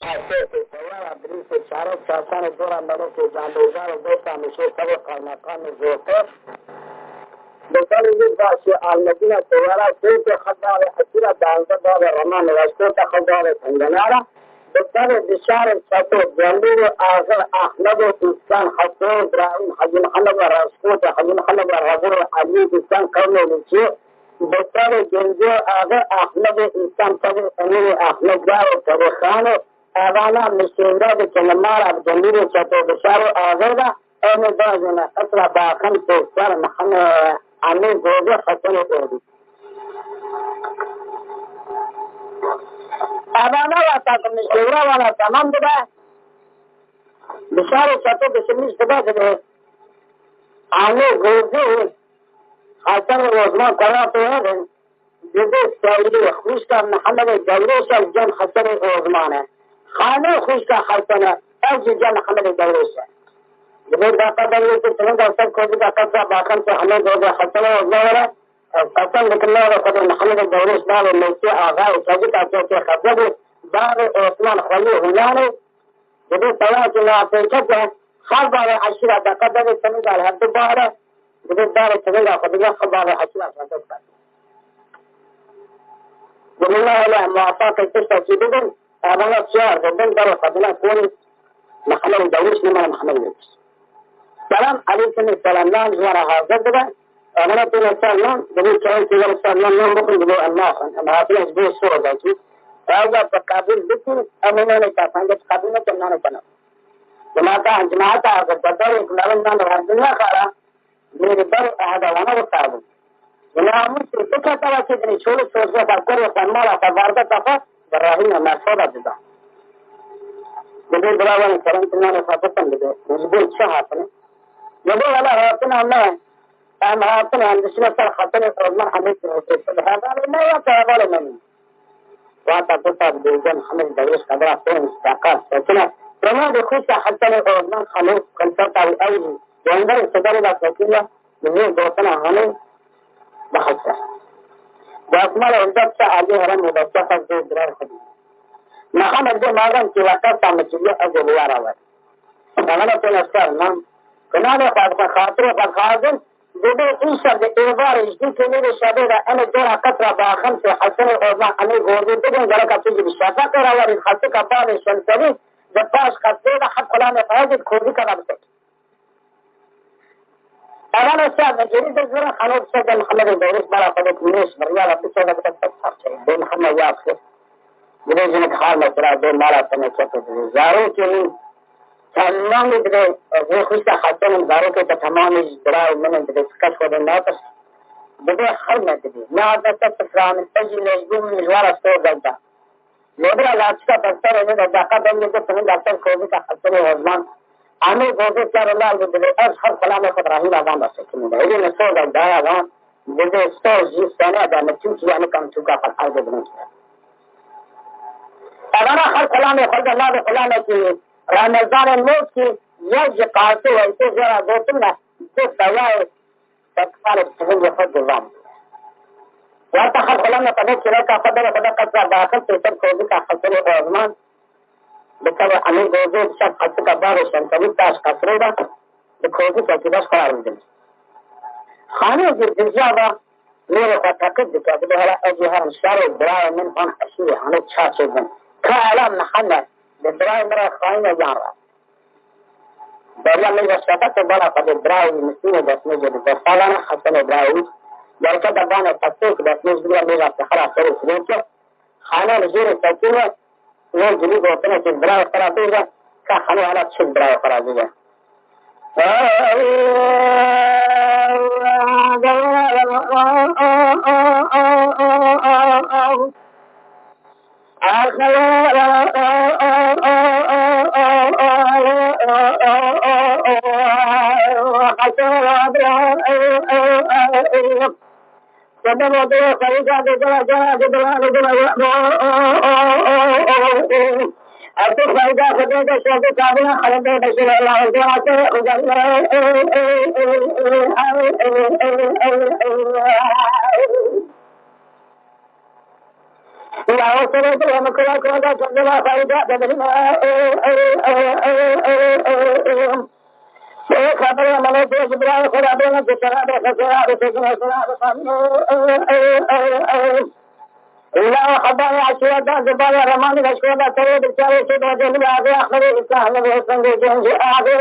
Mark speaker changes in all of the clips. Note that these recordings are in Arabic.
Speaker 1: Asete tawara brise charo chasane dora mere ke jandezaro dota mishe tabo karmakane zote بطريق الباشي المدينة تورا سوت خضار حسيرة دانزة دار رمان وشوت خضار تنجنارا بطريق بشارة ساتو جنبير آخر أحمد إسلام حسين إبراهيم حجي محمد ورسكوت حجي محمد ورغور علي إسلام قومي لشي بطريق جنجو آخر أحمد إسلام تبي أمير أحمد جارو تبخانو أبانا مشيندا بكلمارا بجنبير ساتو بشارة آخر أنا دازنا أطلع باخن تسار محمد عمي جوجو حسن أودي أبانا واتاكم مشيورا وانا تمام بدا بشارة ساتو بسميش بدا كده عمي جوجو حسن روزمان قراتو هذا جدو سعيدي خوشتا محمد الدولوشا الجن حسن روزمانه خانه خوشتا حسنه أجي جن محمد الدولوشا جبر داتا دلیل کے چلیں دستر کو بھی داتا سا باقن سے ہمیں جو حسن وزنورا حسن لکھنا و قدر محمد الدولوش دار الملکی آغائی سجد آچے کے خبر دار عثمان خلی ہنانے جبر سوات اللہ پیچت ہے خال بار عشرہ داتا دلیل سمید الحد بارا جبر دار چلیں دا خبر خبار عشرہ سجد بار جبر اللہ علیہ موافق کشتا چیدن آبانا سیار دن دار خبر کون محمد الدولوش نمان محمد الدولوش سلام عليكم السلام نام زوارا حاضر دبا أنا تقول السلام دبي كأي تقول السلام نام بكون دبوا الناس أنا هاتنا جبوا الصورة ذاتي هذا تقابل بكون أنا نكافن تقابل نكمل نكمل جماعة هذا بدر كلام نام هذا خارا من بدر هذا وانا بتعبد جماعة مش تكتب كذي شغل سوسة تذكر وسمارة تبارد تفا براهين ما صار جدا دبي براوان كلام تنام فاتن دبي مجبور شهادة يقول هذا هاتنا ما أنا هاتنا عند شنو صار خطني فرمان حميد هذا ما يتابع مني واتفق بيجان محمد درويش قدرة فين استقاط لكن لما بخش حتى فرمان خلوق كنت على أي يندر استدار الأساسية من دوتنا هني بحثه بأسماء عندك عليه هرم مدرسة في درار خدمة محمد ده ماذا في وقت تعمل أجل يا رواي أنا تنسر نعم كنا خاطر بخازن جدو إيشا بإيضار جدي كمير شابيرا أنا جورا قطرة باخم في حسن الأوضاع أمي غوردي تبين جركة تجي بالشافة كراوار الخلطة كبار الشمسري جباش قطيرا حد قلان فاجد خوزي كرابتك أنا الشاب جريد الزرع خلوب سيد محمد الدوريس بلا قدك منيش بريالة تسيدة بتتفتح بين محمد يافسه جدو جنك حال مصرع دون مالا تنكتت زارو كمين تمام بدي خوشة حسن دارو كي تمام إجراء من بدي كشف الناقص بدي خدمة بدي ما بدي تفرام تجي نجوم من جوار السوق جدا لبرا لاتشا بستر إنه دقة بين يجي تمام دكتور كوبي كحسن وزمان أنا جوزي شار الله بدي أشهر كلام إبراهيم أبان بس كمية إذا السوق جدا أبان بدي السوق جيس سنة ده نتوش يعني كم توقع في الحال بدنا أنا آخر كلام يقول الله بكلامه كي رمضان الموت يجي قاسي ويتجرى دوتنا دوتنا تكفال السجن يفض الظام واتخذ خلالنا قدرت لك قدر قدر داخل تيسر كوبك حسن الأزمان بكرة عمي جوزي بشاب حسك بار الشمساني تاش قصريدا بكوبك اكتباش قرار الجنس خانه الجزيابة ميري فتاكد بك هلا اجي هرم شارع براي من فان حشيري عنو تشاش الزن كألام محمد بدراي مرة خاينة جارة دولة من الشفاة بلا قد دراي مسينة بس نجد بفعلنا حسن دراي جاركة دبانة تسوك بس نجد ميغا تخرى سري سريكة خانة رجير السكينة نور جليد وطنة الدراي خرابيجة كخانة على تشك دراي خرابيجة يا وصلت لهم كل كذا فايدة بدلنا خبر ملك جبرائيل خرابنا بسرعة بسرعة بسرعة لا خبر عشرة زبالة رمان الأشواق ترى بالتالي سيد جميل أبي أحمد الإسلام بيسند جنج أبي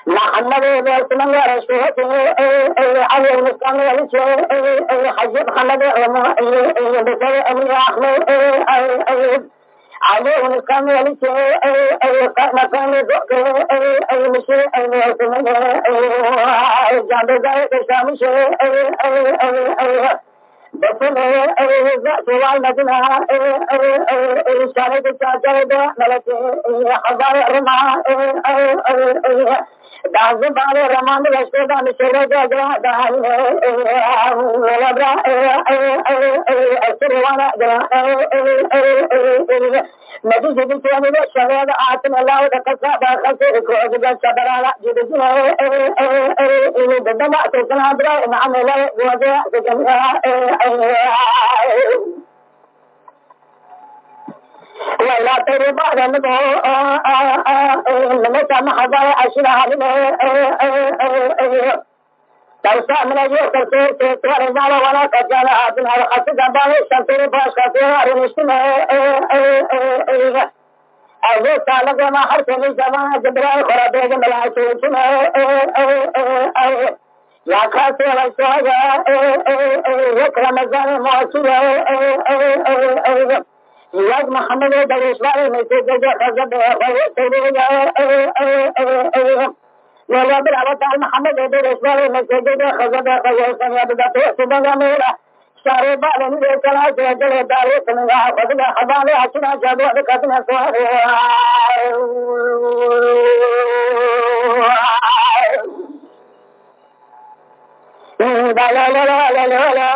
Speaker 1: محمد بيسند رشوته علي المسلم يلش حج محمد بسر أبي أحمد علي المسلم يلش مكان ذكر مشي يسند جنب زايد الشامش بسم الذات والمدينة شارد الشاجرة ملك حضار رمى دعز بار رمان رشد مشهور جاجرا دهان ولبرا السروانا نبي جدي كامل شباب آتنا الله ودكتا بخسر كوز جسبرا جدي بدنا تسنا برا نعمل وجه سجنا ولا تربى لنبو لنسمع حضايا أشرها ترسى من أجل ترسى رجال ولا كجال عبدنا وخصد بالي شمتر باش كثير المجتمع أجل سالك ما حرس من زمان جبرائيل خرابيج ملاكي وجمع يا كاسي والسواجة يكرم الزاني موسيقى ياد محمد دريشواري مسجد خزب ولا بالعوض محمد دريشواري مسجد خزب خزب بدأت سبحان الله شاري بالن ذكر جل داري سنغا خزب حبالي عشنا جابوا بكتنا سواري لا لا لا لا لا لا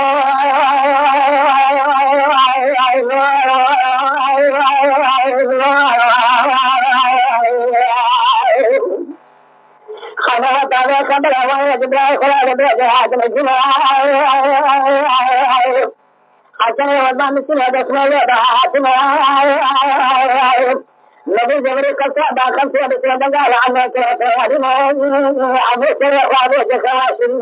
Speaker 1: خنا تعالى قبل هواي جبرائيل خلا جبرائيل هذا الجماع حسن وضع مثل هذا اسمه حسن نبي جبريل قصة باخر في بسم الله قال عنه كريم أبو سر وأبو جخاشين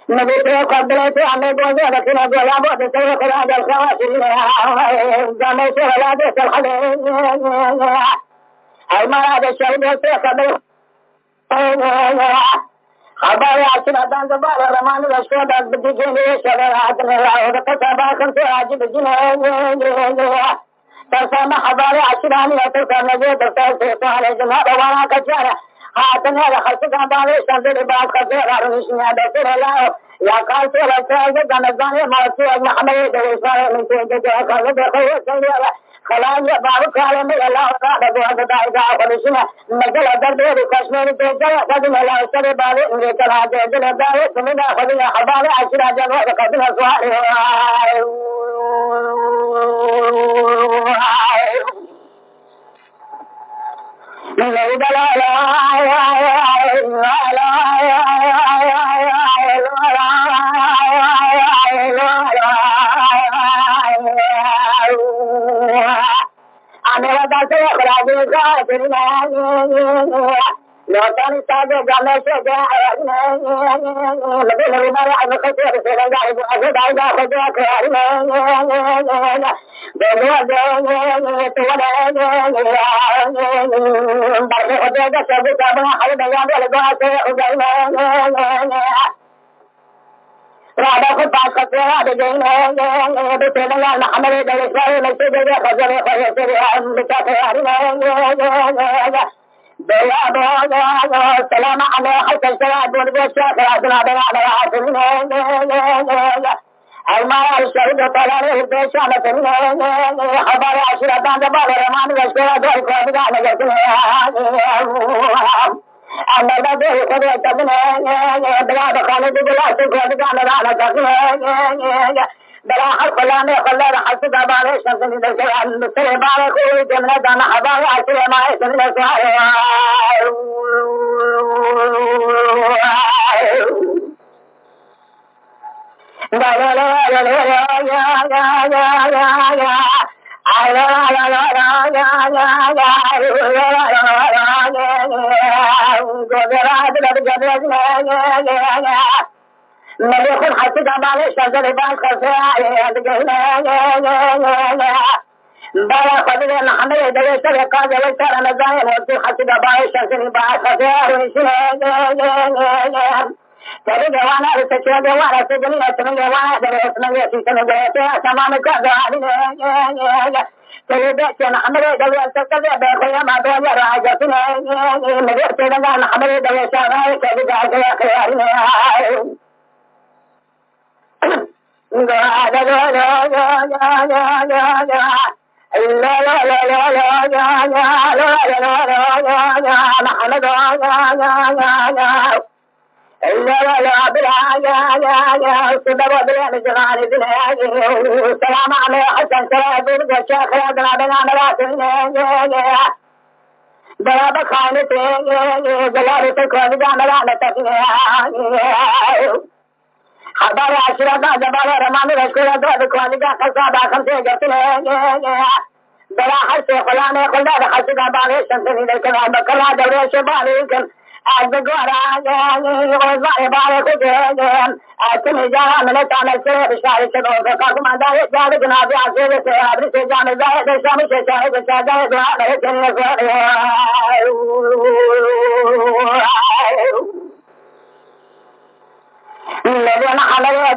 Speaker 1: نبي قبلته عمي بوزي لكن أبو أبو سر خلاص الخاشين جمع سر لا بس الحلين المراد الشهيد قبل خبر عشنا دان زبال رمان الأشواق بديجين شباب عدنا الله وكتب آخر في عجب جنيه تسمى خبر عشراني وتسمى نجيب تسمى على جناب وانا كجانا هاتنا لخلصنا بالي شنزل بعض خبر عرنشنا بسر الله يا قاسي لسائل جنزاني مرسي محمد دوشار من تيجي خلص خوي سيارة خلال بارك على من الله تعالى بعد دايدا خلصنا مجل درد كشمير تجا قدم الله سر بالي إن كلا جل داي سمنا خلنا حبال عشرة جنوا قدم سواري لا لا أنا بدأت أخرج كاترنا لو كان ساجد جمش جاهنا لبلا بمرة بخطر سرجع بأخذ عيدا خذ كارنا بلوا جاهنا تولا بعد خذ جسد كابنا حلب يا بلغات وجاهنا رابع خد بعد خطوة بجينا بسمنا محمد دريشواري مسجد خزر خيسر بكافرنا بلا السلام على حتى الشراب والبشاك رأسنا بلا على عاصمنا المرأة الشهيد طلال البشا مثلنا خبر عشرة جبال رمان والشراب والكوابد على جسنا أما بدي خذ تبنا بلا بخالد بلا سكوت كان على تقنا بلا حرف لا نخلى حسب بالي شمس الدكان مثل بالك وجمنا دام حبايا عشر ما يسمى سعي مليخ حسد بالي شجر بان خفاء بلا قدر محمد دوي سر قاد وسر مزايا وفي حسد بالي شجر بان خفاء تريد وانا لتشهد وانا تجني اسمي وانا اسمي في سنه تمام كذا تريد محمد دوي سر بخير ما بين راجتنا مدرت لنا محمد دوي سر كذا خيار خبر عشرة جبال رمان رشكرة بكواني کا قصاب آخر سے جتنے بلا حرس خلانے خلدہ خلص کا باغی شمسنی لیکن بکرہ دورے شبالی کن آج بگوارا غزبار بارے خود اتنی جارا ملے تعمل سے بشاری شدو فقاکم اندائی جاد جنابی آسیر سے عبری سے جامع زاہد شامی سے شاہد شاہد دعا میرے چنی لذين حملوا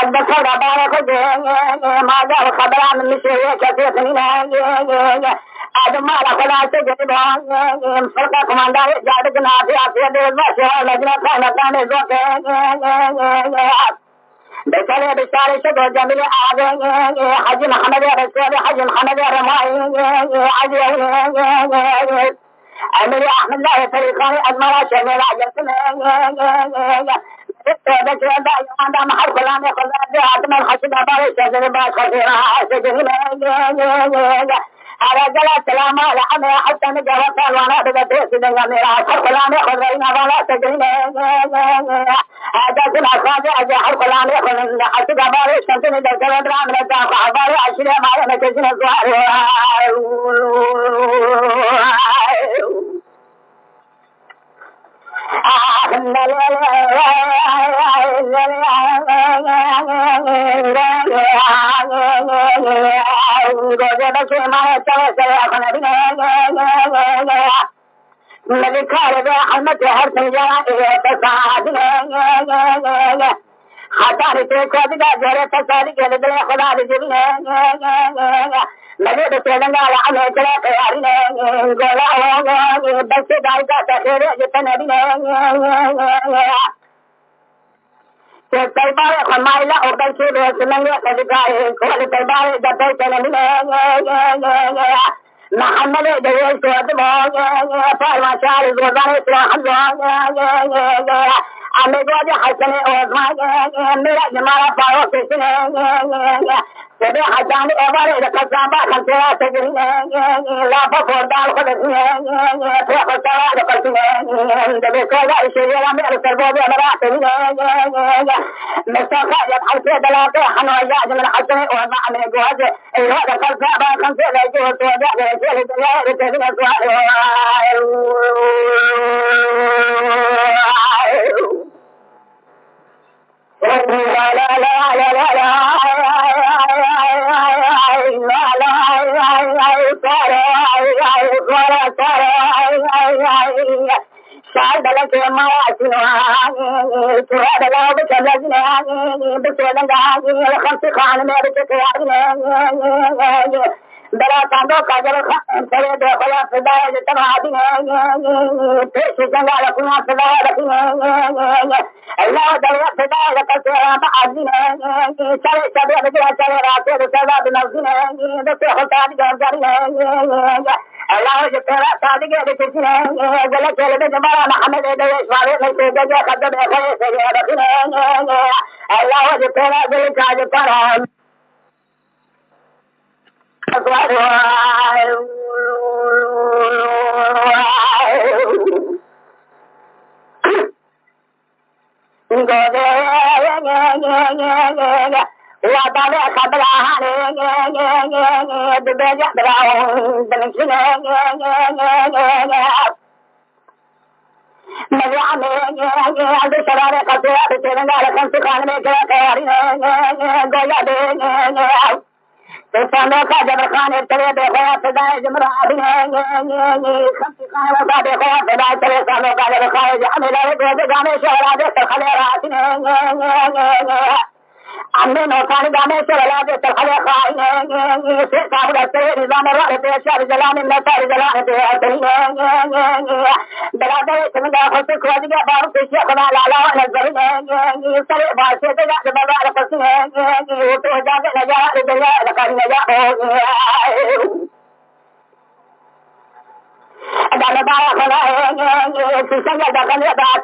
Speaker 1: أذكر بارك ما جاء خبر عن المسيح كثير من هذا ما له خلاص جديد فرقة كماندا جاد جنابي أسير بالبشر لجنة كان زوج بسالة بسالة شدوا جميل حج محمد رسول حج محمد رمائي حج أمير أحمد الله فريقان أجمل شمال عجلتنا محل كلام يقول أتمنى الحسد أباري شجر باش خسيرا سجن على جل السلام على حمي حتى نجرب وانا بدأت سجن ميرا حل كلام يقول رينا وانا سجن هذا كل أخراج حل كلام يقول حسد أباري شجن دكتور درام نجاح أباري عشرة ما ينتجن الزهر مجھے تیلنگا عمل چلا تیاری گولا بس دائی کا تخیر جتنے بھی طیبار خمائلہ اور بلکہ رسلنگے قدقائے کھول طیبار جبے چلنے محمد دویل سواد فرما شار زوزان اسلام ہمیں جو حسن اوزمان میرا جمارہ فاروق سنے سبي حجاني أباري لقصابا خمسة سجن لا بفردان خدسنا فوق السواء لقصنا دبي كذا شيء لا مير سربوبي مراتنا مستقى يبحث في دلاته حنويا من حسن وما من جواز هذا قصابا خمسة لا يجوز وجاء رجال الدنيا رجال لا لا لا لا لا لا شاید لکه ما اسنوانی تو هذا بشلجنانی بسولنگانی الخمس خان میرے تیاری بلا تاندو كاجر سرے دے خلا فدائے تمہادی پیش جنگا لکنا فدائے لکنا اللہ دلیا فدائے لکنا بعدین سرے سبے بجرا سرے راتے سبا بنوزین دتے ہوتا جاری اللہ جو تیرا صادق ہے کسی نے گلے چلے دے جمارا محمد دے سوارے میں سے جگہ قدم ہے سے رکھنے اللہ جو تیرا دل کا جو کرا सालों का जबर खान चले देखा सदाए जमरा खमती खान का देखा सदाए चले सालों का जबर खाए जाने लगे गाने शहरा दे खले रात अन्य नौखानी गाने शहरा दे खले खाए से साबुल से निजाम रहते शहर जलाने न शहर जलाने पे बराबर समझा खुद खोज गया बाहर से खुदा लाला नजर सरे भाषे से जाके बाजार पसंद वो तो जाके नजा दरिया लगा नजा हो अदालत बारा खड़ा है संग दखल बात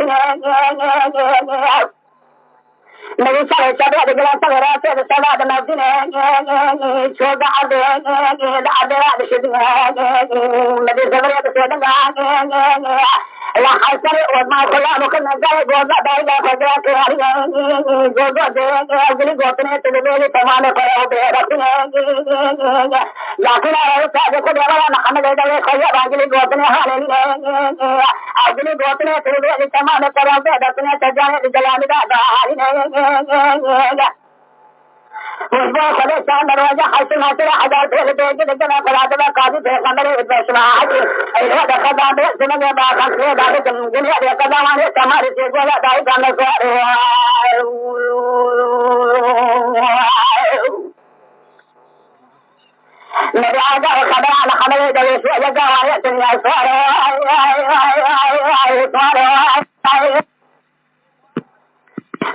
Speaker 1: मेरी सारे चढ़ा दिला सवेरा से सदा नजर छोड़ा दे आदे शुद्ध मेरे जबरे से दंगा لا حسن وما خلا مكن جاي غوزا دايلا خدا كاري غوزا دے اگلی گوتنے تلے تمام کرو دے رکھنے لكن ساجے کو دیوانا محمد دے خویا اگلی گوتنے حالے اگلی گوتنے تلے تمام کرو دے رکھنے تجانے جلال دا उसको खड़े चार दरवाजा हासिल हासिल हजार थे लेके जगह फरादला काजी थे कमरे बसना आज ऐसा देखा दादे सुनने बात से दादे दुनिया देखा दामाने हमारे से बोला दाई गाने से मेरे आजा खबरा ना खबरे दे से जगह वाले दुनिया सारे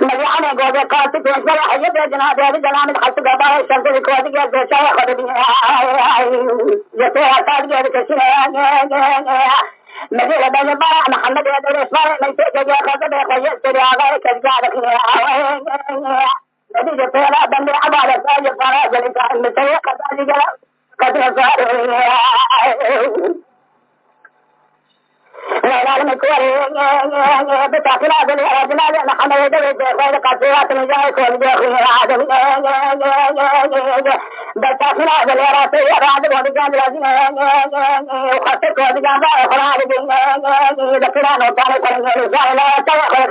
Speaker 1: مجانا جوجا كاتي تنسى حيد جناب هذا جناب حتى قبائل الشمس الكواتي جالس يشاور خدني يسوع صار جالس يشاور مجيء بدل ما محمد هذا الإسماء من تجا خدمه خير ترى على كذا لكن مجيء ترى بندر عبادة ساج فرا جالس مثل كذا جالس كذا صار لا مكوري بتاكل هذا الرجال محمد هذا خير قصيرات نجاي كل بيخي هذا بتاكل هذا الرجال هذا الرجال لازم وخسر كل جنب خلاص ذكرنا نوتان كل لا تاخذ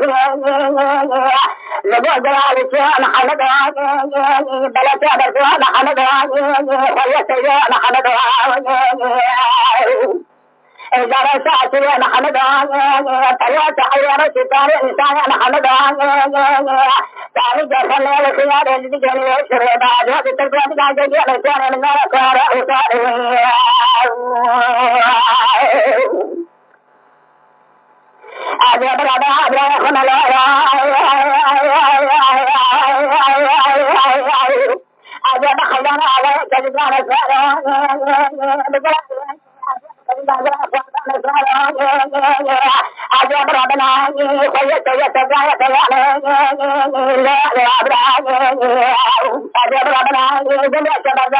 Speaker 1: لبو جلال محمد بلد هذا محمد خير سيدنا محمد إذا سأتي محمد طلعت حيرة ستاري إنسان محمد تعالي جرخل الخيار الذي جاني يشرب بعد وقت التربية بعد جاني كان من نار كارا وصاري أجا برابا أبرا خنا لا أجا بخلنا على كذبنا سارا أجاب ربنا خيّت يتجاهل لا أجاب ربنا جميع شباب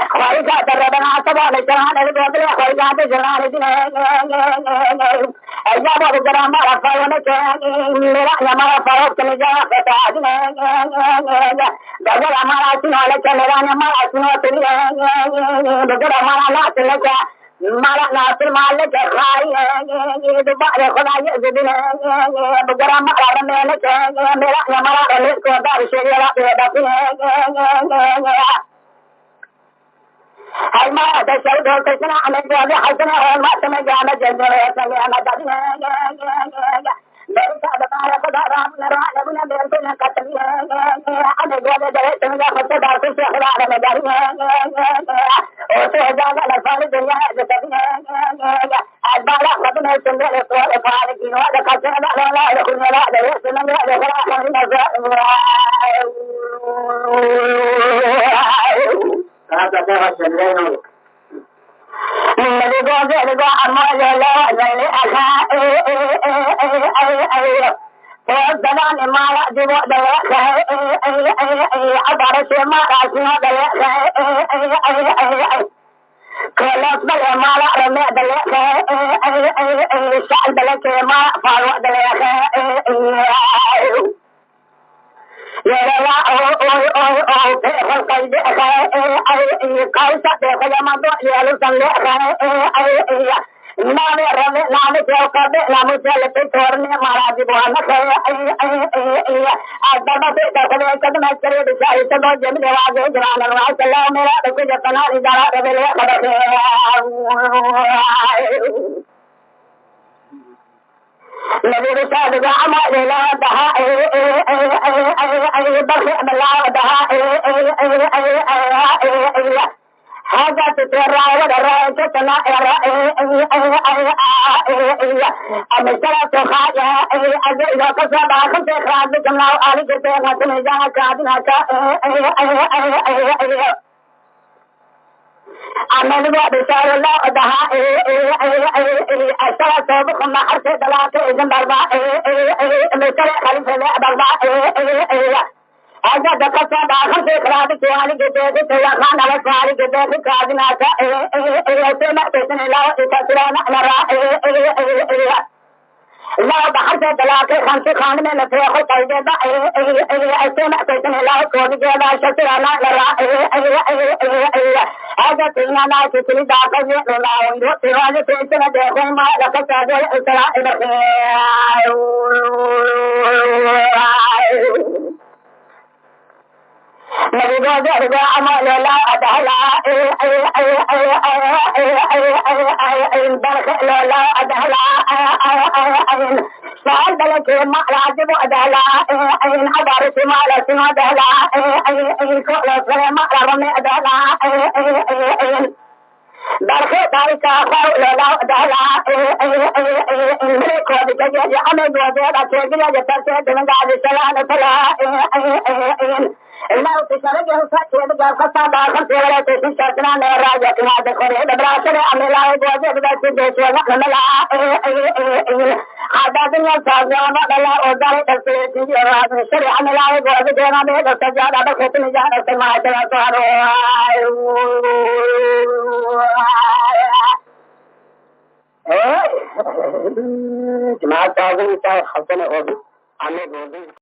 Speaker 1: خواهشات ربنا طبعا الجرحان البوطل خواهشات الجرحان أجاب الجرحان ما رفع ونكا مرحنا ما رفع وقت نجاح فتاعدنا بجر أمارا سنو لك مرحنا ما سنو تنيا بجر أمارا لا سنك مالا ناصر مالك خاي دبار خدا يزدنا بجر أمارا رمينك مرحنا ما رمينك ودار شريرا بيدفنا هل ما تشهد وتسمع من جواب حسنة وما سمع جامع جنة ويسمع مددنا ليس بطارق ضرام نرى لبنا بيرتنا قتل أنا جواب دريت من يخص دارك الشيخ على مداري وسهزان الفارق يا جسدي البارح ربنا يسمى الصور فارقين وهذا قتلنا لا يكون لا دريت من يخص آخر هذا ده الشلين الذي جاء أمر لا زين أخا والزمان ما يأتي وقت عبر شيء ما رأسي كلاس بل ما لا رمي دلك شعب دلك ما فاروق دلك يا لا أو في القلب قيس في ما يا لسان نام رمي نام جوكب نام جلت تورني مراجي بوانا أدب في دخل كدم كري بشاي تبو جمل واجه جران الواس الله میرا بكي جتنا رجال ربلي خبر نبي رسال جامع لا دها بخي بلا دها هذا تترى ودرى تتنا أمثال تخايا أجل كسب خمس خراب جملا علي كتير هتني جانا كادنا أنا نبغى بشار الله دها أشترى سبق ما أرسل دلات إذن بربا مثال خليفة بربا هذا دكتور داخل في خراب كياني كتير سياحان على سواري كتير كادنا سمع تسن لا تسرنا نرى لا بحر سے دلا کے خان سے خان میں نفے کو پڑ دے ایسے میں تسن لا کو دے لا شترانا نرى هذا تينا لا تسري داخل لا وندو تراجع تسن دے ما لك ساجل اسرائيل نبي جوزر عمل لا أدهلا برخ لا أدهلا سأل بلك ما راجب أدهلا عبر سمال سما أدهلا كل سلام رمي أدهلا برخ تاريخ خول لا أدهلا بريكو بتجي عمل جوزر أتجي جتر من بعد سلام سلام الله تشرجه فتوى بجال خصابة خمسة ولا تشتنا نراجع كما دخل براشر عملا وجوزه بس بيش ونحن ملا عدد الناس ما بلا ودار تسيتي جراد شرع عملا وجوزه جنا بيد سجادة بخت نجار سماع ترى جماعة تعظيم تاع خلصنا أوبي عمل